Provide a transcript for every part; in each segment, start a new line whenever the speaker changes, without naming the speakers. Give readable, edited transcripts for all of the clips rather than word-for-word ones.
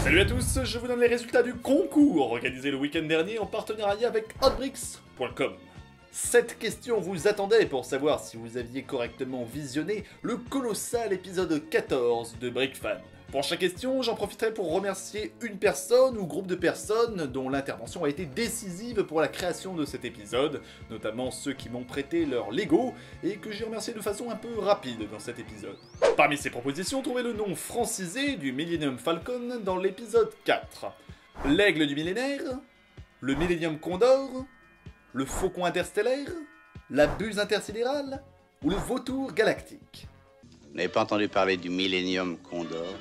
Salut à tous, je vous donne les résultats du concours organisé le week-end dernier en partenariat avec Hotbricks.com. 7 questions vous attendaient pour savoir si vous aviez correctement visionné le colossal épisode 14 de BrickFan. Pour chaque question, j'en profiterai pour remercier une personne ou groupe de personnes dont l'intervention a été décisive pour la création de cet épisode, notamment ceux qui m'ont prêté leur Lego et que j'ai remercié de façon un peu rapide dans cet épisode. Parmi ces propositions, trouvez le nom francisé du Millennium Falcon dans l'épisode 4. L'aigle du millénaire, le Millennium Condor, le faucon interstellaire, la buse intersidérale ou le vautour galactique.
Vous n'avez pas entendu parler du Millennium Condor?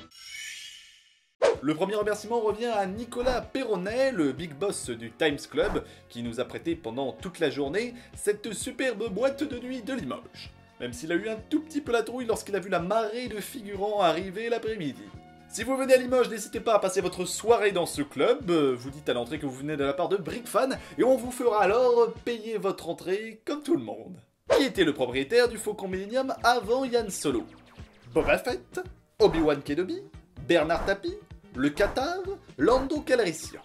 Le premier remerciement revient à Nicolas Perronnet, le big boss du Times Club, qui nous a prêté pendant toute la journée cette superbe boîte de nuit de Limoges. Même s'il a eu un tout petit peu la trouille lorsqu'il a vu la marée de figurants arriver l'après-midi. Si vous venez à Limoges, n'hésitez pas à passer votre soirée dans ce club, vous dites à l'entrée que vous venez de la part de BrickFan, et on vous fera alors payer votre entrée comme tout le monde. Qui était le propriétaire du Faucon Millennium avant Yann Solo? Boba Fett, Obi-Wan Kenobi, Bernard Tapie, le Qatar, Lando Calrissian.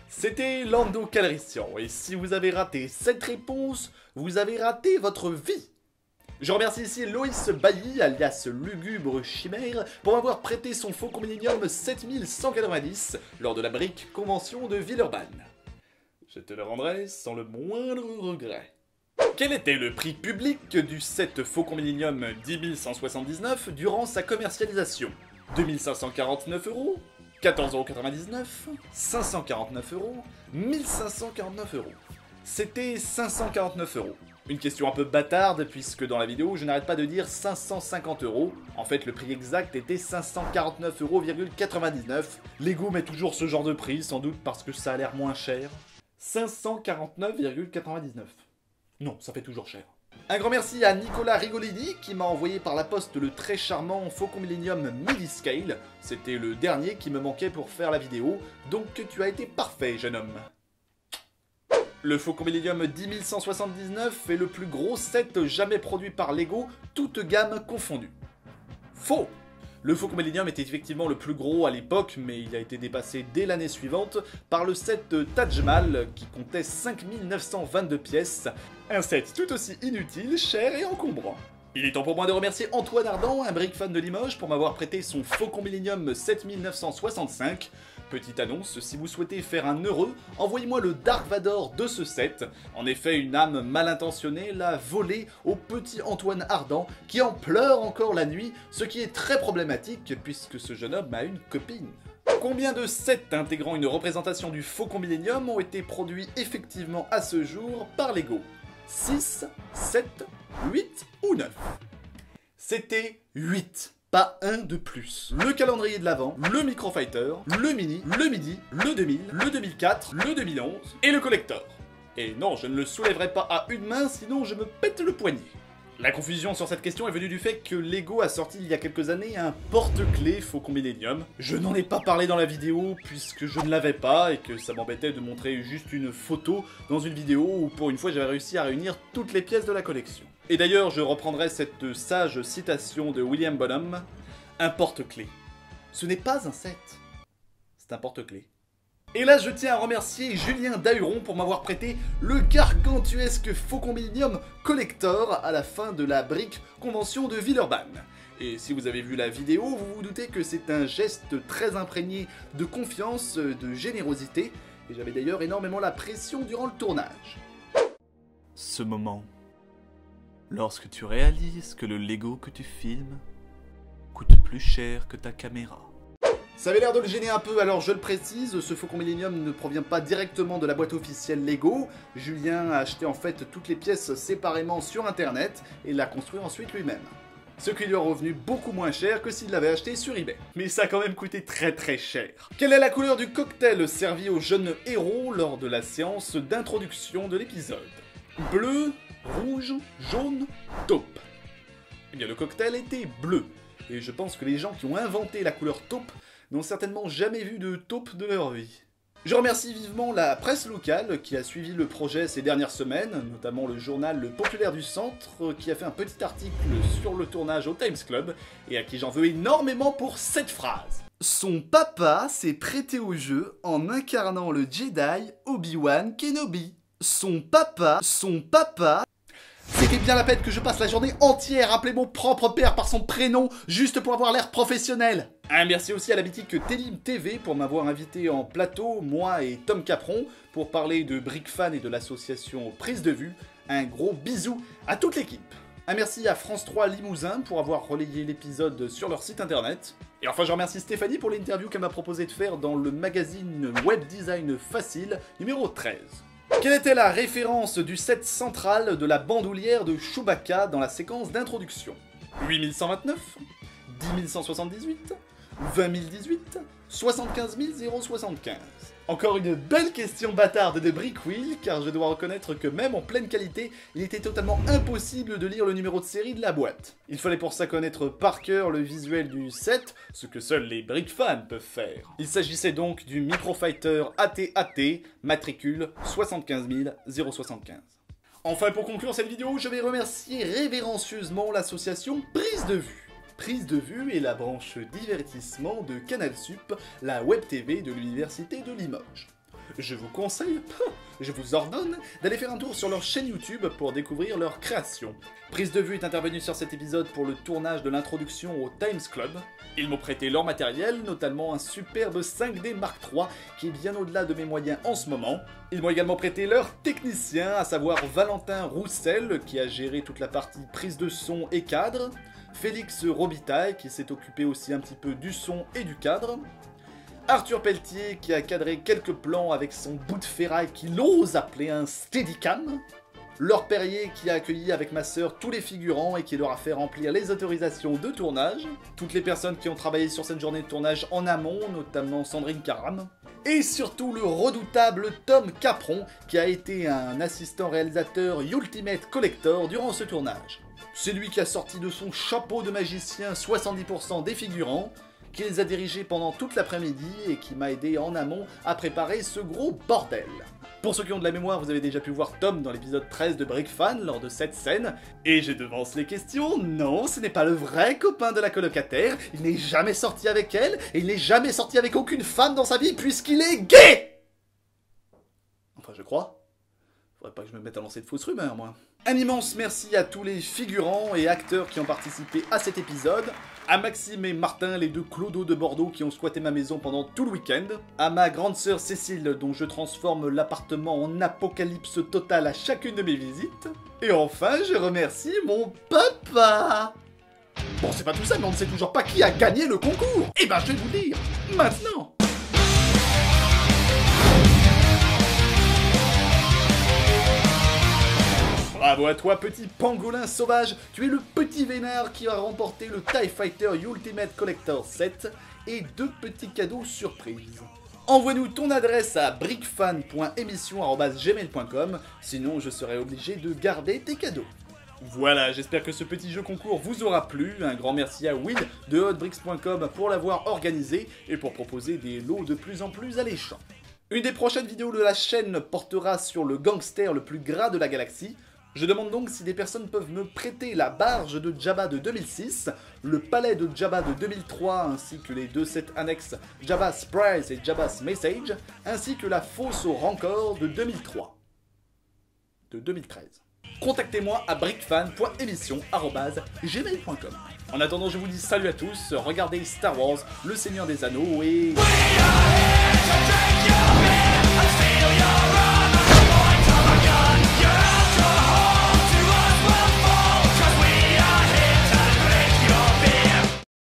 C'était Lando Calrissian, et si vous avez raté cette réponse, vous avez raté votre vie. Je remercie ici Loïs Bailly, alias Lugubre Chimère, pour m'avoir prêté son Faucon Millennium 7190 lors de la Brick Convention de Villeurbanne. Je te le rendrai sans le moindre regret. Quel était le prix public du set Faucon Millennium 10179 durant sa commercialisation? 2549 €, 14,99 €, 549 €, 1549 €. C'était 549 €. Une question un peu bâtarde puisque dans la vidéo je n'arrête pas de dire 550 €. En fait le prix exact était 549,99 €. Lego met toujours ce genre de prix, sans doute parce que ça a l'air moins cher. 549,99 €. Non, ça fait toujours cher. Un grand merci à Nicolas Rigolini qui m'a envoyé par la poste le très charmant Faucon Millennium Midi-Scale. C'était le dernier qui me manquait pour faire la vidéo, donc tu as été parfait jeune homme. Le Faucon Millennium 10179 est le plus gros set jamais produit par Lego, toute gamme confondue. Faux! Le Faucon Millennium était effectivement le plus gros à l'époque, mais il a été dépassé dès l'année suivante par le set Taj Mahal qui comptait 5922 pièces, un set tout aussi inutile, cher et encombrant. Il est temps pour moi de remercier Antoine Ardan, un brick fan de Limoges, pour m'avoir prêté son Faucon Millennium 7965. Petite annonce, si vous souhaitez faire un heureux, envoyez-moi le Dark Vador de ce set. En effet, une âme mal intentionnée l'a volé au petit Antoine Ardan, qui en pleure encore la nuit, ce qui est très problématique puisque ce jeune homme a une copine. Combien de sets intégrant une représentation du Faucon Millennium ont été produits effectivement à ce jour par Lego? 6, 7, 8 ou 9? C'était 8. Pas un de plus. Le calendrier de l'Avent, le Microfighter, le Mini, le Midi, le 2000, le 2004, le 2011 et le Collector. Et non, je ne le soulèverai pas à une main, sinon je me pète le poignet. La confusion sur cette question est venue du fait que Lego a sorti il y a quelques années un porte-clés Faucon Millennium. Je n'en ai pas parlé dans la vidéo puisque je ne l'avais pas et que ça m'embêtait de montrer juste une photo dans une vidéo où pour une fois j'avais réussi à réunir toutes les pièces de la collection. Et d'ailleurs je reprendrai cette sage citation de William Bonham, un porte-clés. Ce n'est pas un set, c'est un porte-clés. Et là, je tiens à remercier Julien Dahuron pour m'avoir prêté le gargantuesque Faucon Millennium Collector à la fin de la Brick Convention de Villeurbanne. Et si vous avez vu la vidéo, vous vous doutez que c'est un geste très imprégné de confiance, de générosité, et j'avais d'ailleurs énormément la pression durant le tournage. Ce moment, lorsque tu réalises que le Lego que tu filmes coûte plus cher que ta caméra. Ça avait l'air de le gêner un peu, alors je le précise, ce Faucon Millennium ne provient pas directement de la boîte officielle Lego. Julien a acheté en fait toutes les pièces séparément sur internet et l'a construit ensuite lui-même. Ce qui lui a revenu beaucoup moins cher que s'il l'avait acheté sur eBay. Mais ça a quand même coûté très cher. Quelle est la couleur du cocktail servi aux jeunes héros lors de la séance d'introduction de l'épisode? Bleu, rouge, jaune, taupe. Eh bien le cocktail était bleu. Et je pense que les gens qui ont inventé la couleur taupe n'ont certainement jamais vu de taupe de leur vie. Je remercie vivement la presse locale qui a suivi le projet ces dernières semaines, notamment le journal Le Populaire du Centre qui a fait un petit article sur le tournage au Times Club et à qui j'en veux énormément pour cette phrase. Son papa s'est prêté au jeu en incarnant le Jedi Obi-Wan Kenobi. Son papa... C'était bien la peine que je passe la journée entière à appeler mon propre père par son prénom, juste pour avoir l'air professionnel. Un merci aussi à la boutique Télim TV pour m'avoir invité en plateau, moi et Tom Capron, pour parler de BrickFan et de l'association Prise de Vue. Un gros bisou à toute l'équipe. Un merci à France 3 Limousin pour avoir relayé l'épisode sur leur site internet. Et enfin je remercie Stéphanie pour l'interview qu'elle m'a proposé de faire dans le magazine Web Design Facile numéro 13. Quelle était la référence du set central de la bandoulière de Chewbacca dans la séquence d'introduction? 8129, 10178, 20018, 75075. Encore une belle question bâtarde de Brickwheel, car je dois reconnaître que même en pleine qualité, il était totalement impossible de lire le numéro de série de la boîte. Il fallait pour ça connaître par cœur le visuel du set, ce que seuls les Brick-fans peuvent faire. Il s'agissait donc du Microfighter AT-AT, matricule 75075. Enfin, pour conclure cette vidéo, je vais remercier révérencieusement l'association Prise de Vue. Prise de Vue est la branche divertissement de Canal Sup, la web TV de l'Université de Limoges. Je vous conseille, je vous ordonne, d'aller faire un tour sur leur chaîne YouTube pour découvrir leurs créations. Prise de Vue est intervenue sur cet épisode pour le tournage de l'introduction au Times Club. Ils m'ont prêté leur matériel, notamment un superbe 5D Mark III qui est bien au-delà de mes moyens en ce moment. Ils m'ont également prêté leur technicien, à savoir Valentin Roussel, qui a géré toute la partie prise de son et cadre, Félix Robitaille, qui s'est occupé aussi un petit peu du son et du cadre, Arthur Pelletier, qui a cadré quelques plans avec son bout de ferraille qu'il ose appeler un Steadicam, Laure Perrier, qui a accueilli avec ma sœur tous les figurants et qui leur a fait remplir les autorisations de tournage, toutes les personnes qui ont travaillé sur cette journée de tournage en amont, notamment Sandrine Caram, et surtout le redoutable Tom Capron, qui a été un assistant réalisateur Ultimate Collector durant ce tournage. C'est lui qui a sorti de son chapeau de magicien 70% des figurants, qui les a dirigés pendant toute l'après-midi et qui m'a aidé en amont à préparer ce gros bordel. Pour ceux qui ont de la mémoire, vous avez déjà pu voir Tom dans l'épisode 13 de BrickFan lors de cette scène, et je devance les questions, non, ce n'est pas le vrai copain de la colocataire, il n'est jamais sorti avec elle, et il n'est jamais sorti avec aucune femme dans sa vie puisqu'il est gay! Enfin, je crois. Faudrait pas que je me mette à lancer de fausses rumeurs, moi. Un immense merci à tous les figurants et acteurs qui ont participé à cet épisode, à Maxime et Martin, les deux clodos de Bordeaux qui ont squatté ma maison pendant tout le week-end, à ma grande sœur Cécile dont je transforme l'appartement en apocalypse totale à chacune de mes visites, et enfin je remercie mon papa. Bon, c'est pas tout ça, mais on ne sait toujours pas qui a gagné le concours. Eh ben je vais vous dire, maintenant. Bravo à toi, petit pangolin sauvage, tu es le petit vénard qui a remporté le TIE Fighter Ultimate Collector 7 et 2 petits cadeaux surprises. Envoie-nous ton adresse à brickfan.emission@gmail.com, sinon je serai obligé de garder tes cadeaux. Voilà, j'espère que ce petit jeu concours vous aura plu. Un grand merci à Will de hotbricks.com pour l'avoir organisé et pour proposer des lots de plus en plus alléchants. Une des prochaines vidéos de la chaîne portera sur le gangster le plus gras de la galaxie. Je demande donc si des personnes peuvent me prêter la barge de Jabba de 2006, le palais de Jabba de 2003, ainsi que les deux sets annexes Jabba's Prize et Jabba's Message, ainsi que la fosse au Rancor de 2003. De 2013. Contactez-moi à brickfan.emission@gmail.com. En attendant, je vous dis salut à tous, regardez Star Wars, le Seigneur des Anneaux et...